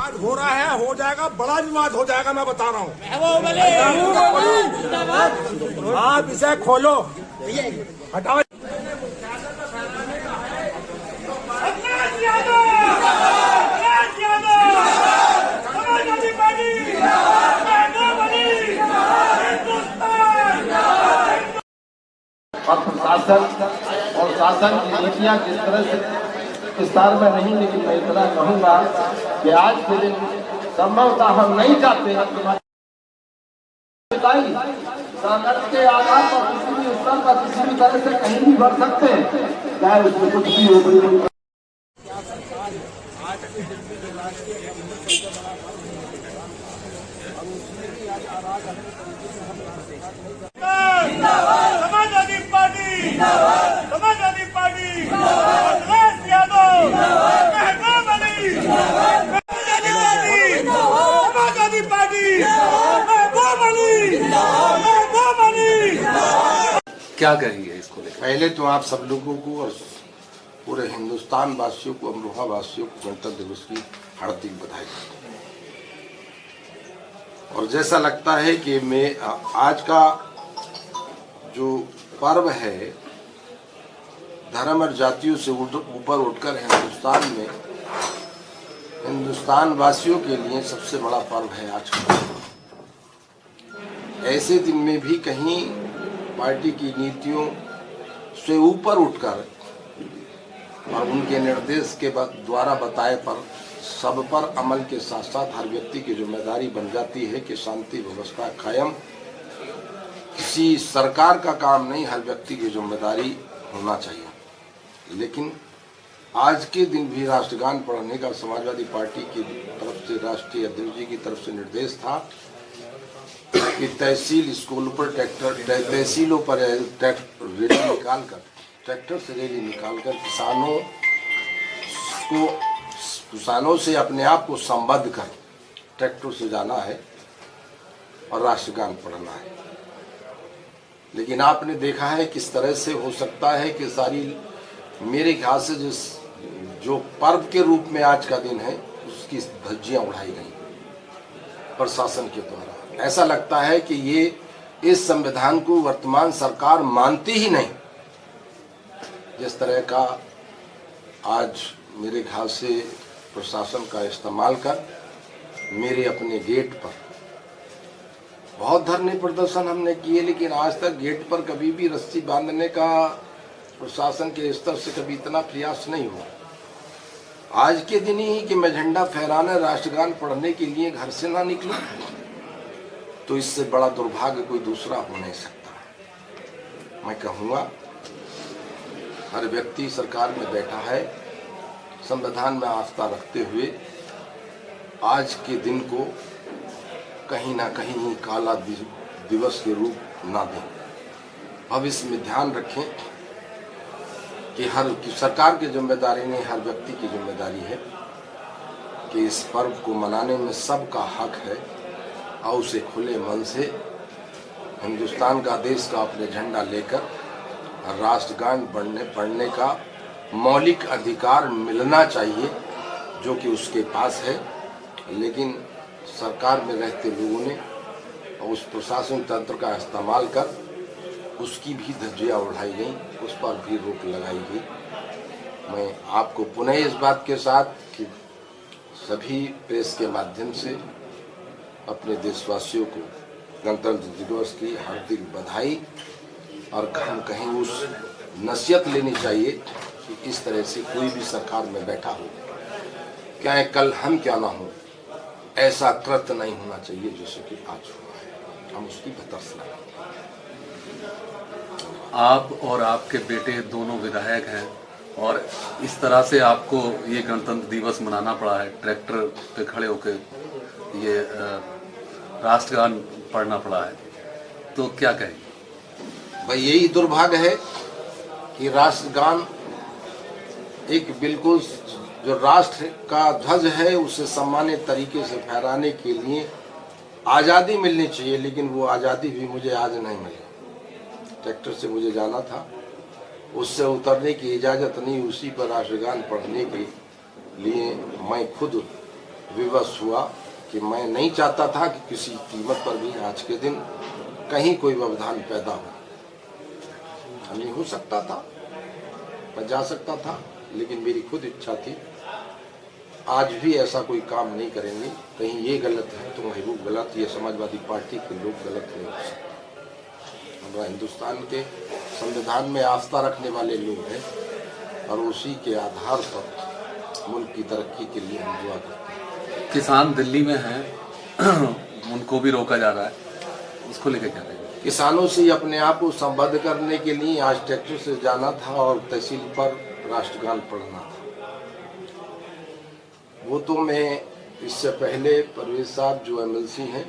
आज हो रहा है, हो जाएगा, बड़ा विवाद हो जाएगा, मैं बता रहा हूँ। आप इसे खोलो, हटाओ। और प्रशासन और शासन की नीतियां जिस तरह से विस्तार में नहीं, लेकिन मैं इतना कहूंगा कि आज के दिन संभवतः हम नहीं चाहते हैं के आधार पर किसी भी स्तर पर किसी भी तरह से कहीं भी बढ़ सकते हैं, चाहे उसमें कुछ भी हो। समाजवादी पार्टी, समाजवादी पार्टी, अखिलेश यादव, महबूब अली, समाजवादी पार्टी, महबूब अली, महबूब अली। क्या कहेंगे इसको लेकर? पहले तो आप सब लोगों को और पूरे हिंदुस्तान वासियों को, अमरोहा वासियों को गणतंत्र दिवस की हार्दिक बधाई। और जैसा लगता है कि मैं आज का जो पर्व है, धर्म और जातियों से ऊपर उठकर हिंदुस्तान में हिंदुस्तान वासियों के लिए सबसे बड़ा पर्व है आज का। ऐसे दिन में भी कहीं पार्टी की नीतियों से ऊपर उठकर और उनके निर्देश के द्वारा बताए पर सब पर अमल के साथ साथ हर व्यक्ति की जिम्मेदारी बन जाती है कि शांति व्यवस्था कायम। किसी सरकार का काम नहीं, हर व्यक्ति की जिम्मेदारी होना चाहिए। लेकिन आज के दिन भी राष्ट्रगान पढ़ने का समाजवादी पार्टी की तरफ से, राष्ट्रीय अध्यक्ष जी की तरफ से निर्देश था कि तहसील स्कूल पर तहसीलों पर रैली निकालकर, ट्रैक्टर से रैली निकालकर किसानों से अपने आप को संबद्ध कर ट्रैक्टर से जाना है और राष्ट्रगान पढ़ना है। लेकिन आपने देखा है किस तरह से हो सकता है कि सारी, मेरे ख्याल से जो पर्व के रूप में आज का दिन है उसकी धज्जियां उड़ाई गई प्रशासन के द्वारा। ऐसा लगता है कि ये इस संविधान को वर्तमान सरकार मानती ही नहीं। जिस तरह का आज मेरे ख्याल से प्रशासन का इस्तेमाल कर मेरे अपने गेट पर बहुत धरने प्रदर्शन हमने किए, लेकिन आज तक गेट पर कभी भी रस्सी बांधने का प्रशासन के स्तर से कभी इतना प्रयास नहीं हुआ। आज के दिन ही कि मैं झंडा फहराने, राष्ट्रगान पढ़ने के लिए घर से ना निकलूं, तो इससे बड़ा दुर्भाग्य कोई दूसरा हो नहीं सकता। मैं कहूँगा हर व्यक्ति सरकार में बैठा है, संविधान में आस्था रखते हुए आज के दिन को कहीं ना कहीं काला दिवस के रूप ना दें। भविष्य में ध्यान रखें कि सरकार की जिम्मेदारी नहीं, हर व्यक्ति की जिम्मेदारी है कि इस पर्व को मनाने में सबका हक है और उसे खुले मन से हिंदुस्तान का, देश का अपने झंडा लेकर राष्ट्रगान पढ़ने का मौलिक अधिकार मिलना चाहिए, जो कि उसके पास है। लेकिन सरकार में रहते लोगों ने और उस प्रशासन तंत्र का इस्तेमाल कर उसकी भी धज्जियां उड़ाई गई, उस पर भी रोक लगाई गई। मैं आपको पुनः इस बात के साथ कि सभी प्रेस के माध्यम से अपने देशवासियों को गणतंत्र दिवस की हार्दिक बधाई। और हम कहीं उस नसीहत लेनी चाहिए कि इस तरह से कोई भी सरकार में बैठा हो, क्या कल हम क्या ना हो, ऐसा कृत्य नहीं होना चाहिए जैसे कि आज हुआ है। हम उसकी भर्त्सना करते हैं। आप और आपके बेटे दोनों विधायक हैं और इस तरह से आपको ये गणतंत्र दिवस मनाना पड़ा है, ट्रैक्टर पे खड़े होकर ये राष्ट्रगान पढ़ना पड़ा है, तो क्या कहेंगे? भाई यही दुर्भाग्य है कि राष्ट्रगान एक बिल्कुल जो राष्ट्र का ध्वज है उसे सम्मानित तरीके से फहराने के लिए आज़ादी मिलनी चाहिए, लेकिन वो आज़ादी भी मुझे आज नहीं मिली। ट्रैक्टर से मुझे जाना था, उससे उतरने की इजाज़त नहीं, उसी पर राष्ट्रगान पढ़ने के लिए मैं खुद विवश हुआ कि मैं नहीं चाहता था कि किसी कीमत पर भी आज के दिन कहीं कोई व्यवधान पैदा हो। नहीं हो सकता था, मैं जा सकता था, लेकिन मेरी खुद इच्छा थी आज भी ऐसा कोई काम नहीं करेंगे। कहीं ये गलत है तो वही वो गलत, ये समाजवादी पार्टी के लोग गलत नहीं हो सकते। हमारा हिंदुस्तान के संविधान में आस्था रखने वाले लोग हैं और उसी के आधार पर मुल्क की तरक्की के लिए हम दुआ करते हैं। किसान दिल्ली में हैं उनको भी रोका जा रहा है, उसको लेकर क्या कहेंगे? किसानों से अपने आप को संबद्ध करने के लिए आज ट्रैक्टर से जाना था और तहसील पर राष्ट्रगान पढ़ना था। वो तो मैं इससे पहले परवेज साहब जो एमएलसी हैं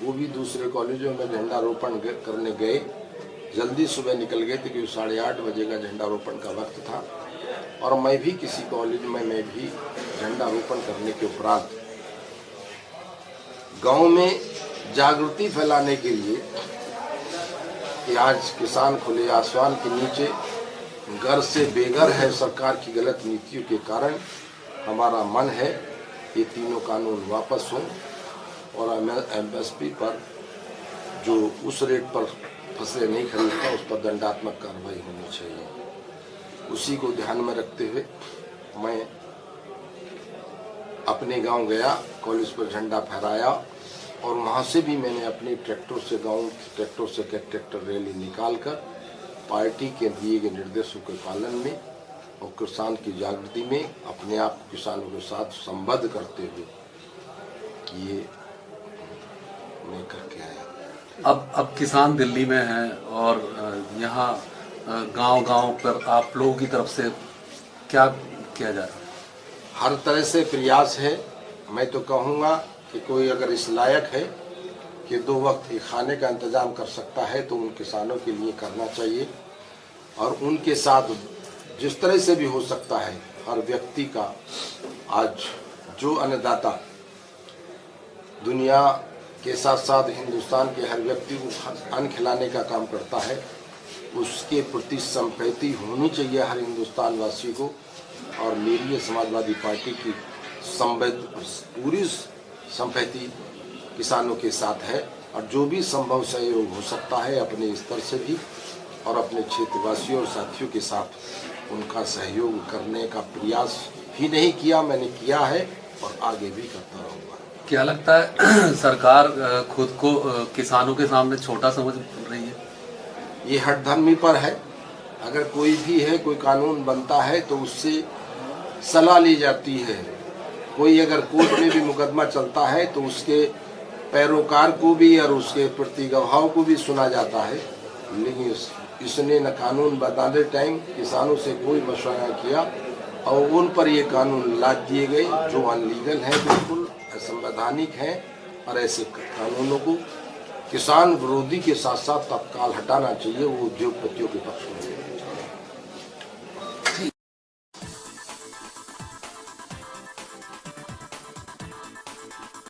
वो भी दूसरे कॉलेजों में झंडारोपण करने गए, जल्दी सुबह निकल गए थे क्योंकि 8:30 बजे का झंडारोपण का वक्त था। और मैं भी किसी कॉलेज में मैं भी झंडारोपण करने के उपरांत गांव में जागृति फैलाने के लिए कि आज किसान खुले आसमान के नीचे घर से बेघर है सरकार की गलत नीतियों के कारण। हमारा मन है ये तीनों कानून वापस हों और एमएसपी पर जो उस रेट पर फसलें नहीं खरीदता उस पर दंडात्मक कार्रवाई होनी चाहिए। उसी को ध्यान में रखते हुए मैं अपने गांव गया, कॉलेज पर झंडा फहराया और वहां से भी मैंने अपने ट्रैक्टर से ट्रैक्टर रैली निकालकर पार्टी के दिए गए निर्देशों के पालन में और किसान की जागृति में अपने आप किसानों के साथ संबद्ध करते हुए ये मैं करके आया। अब किसान दिल्ली में हैं और यहाँ गांव-गांव पर आप लोगों की तरफ से क्या किया जा रहा है? हर तरह से प्रयास है। मैं तो कहूँगा कि कोई अगर इस लायक है कि 2 वक्त के खाने का इंतजाम कर सकता है तो उन किसानों के लिए करना चाहिए और उनके साथ जिस तरह से भी हो सकता है हर व्यक्ति का आज जो अन्नदाता दुनिया के साथ साथ हिंदुस्तान के हर व्यक्ति को अन्न खिलाने का काम करता है उसके प्रति संपैति होनी चाहिए हर हिंदुस्तान वासी को। और मेरी ये समाजवादी पार्टी की पूरी संपैति किसानों के साथ है और जो भी संभव सहयोग हो सकता है अपने स्तर से भी और अपने क्षेत्रवासियों और साथियों के साथ उनका सहयोग करने का प्रयास ही नहीं किया, मैंने किया है और आगे भी करता रहूँगा। क्या लगता है सरकार खुद को किसानों के सामने छोटा समझ रही है? ये हठधर्मी पर है। अगर कोई भी है, कोई कानून बनता है तो उससे सलाह ली जाती है। कोई अगर कोर्ट में भी मुकदमा चलता है तो उसके पैरोकार को भी और उसके प्रति गवाहों को भी सुना जाता है। लेकिन इसने न कानून बताने टाइम किसानों से कोई मशवरा किया और उन पर ये कानून लाद दिए गए जो अनलीगल हैं, बिल्कुल असंवैधानिक हैं। और ऐसे कानूनों को किसान विरोधी के साथ साथ तत्काल हटाना चाहिए। वो उद्योगपतियों के पक्ष में है।